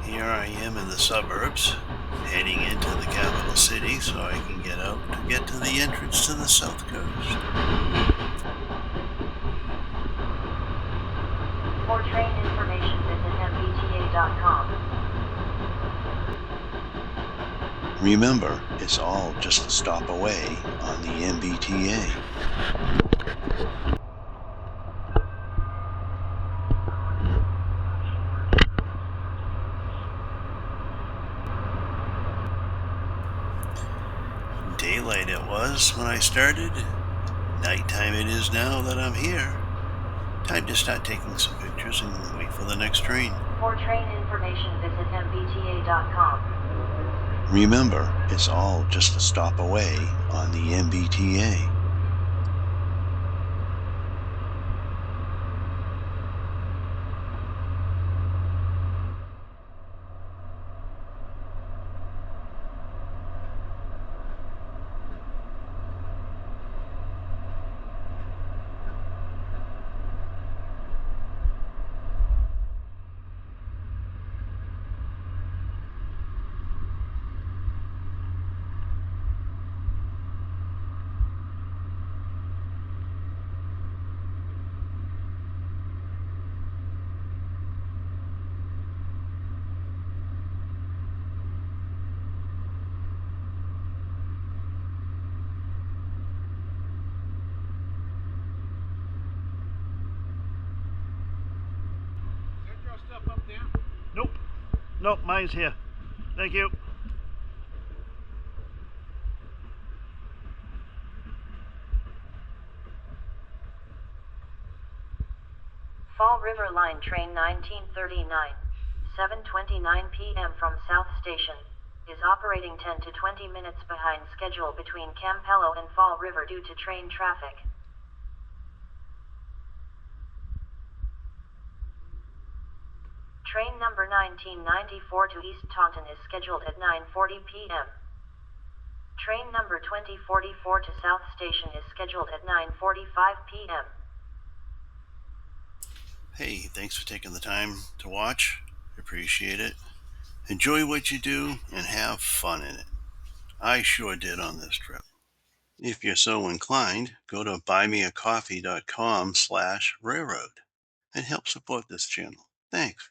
Here I am in the suburbs, heading into the capital city so I can get out to get to the entrance to the south coast. For train information, visit MBTA.com. Remember, it's all just a stop away on the MBTA. Daylight it was when I started. Nighttime it is now that I'm here. Time to start taking some pictures and wait for the next train. For train information, visit MBTA.com. Remember, it's all just a stop away on the MBTA. Nope, mine's here. Thank you. Fall River Line Train 1939, 7:29 p.m. from South Station, is operating 10 to 20 minutes behind schedule between Campello and Fall River due to train traffic. Train number 1994 to East Taunton is scheduled at 9:40 p.m. Train number 2044 to South Station is scheduled at 9:45 p.m. Hey, thanks for taking the time to watch. Appreciate it. Enjoy what you do and have fun in it. I sure did on this trip. If you're so inclined, go to buymeacoffee.com/railroad and help support this channel. Thanks.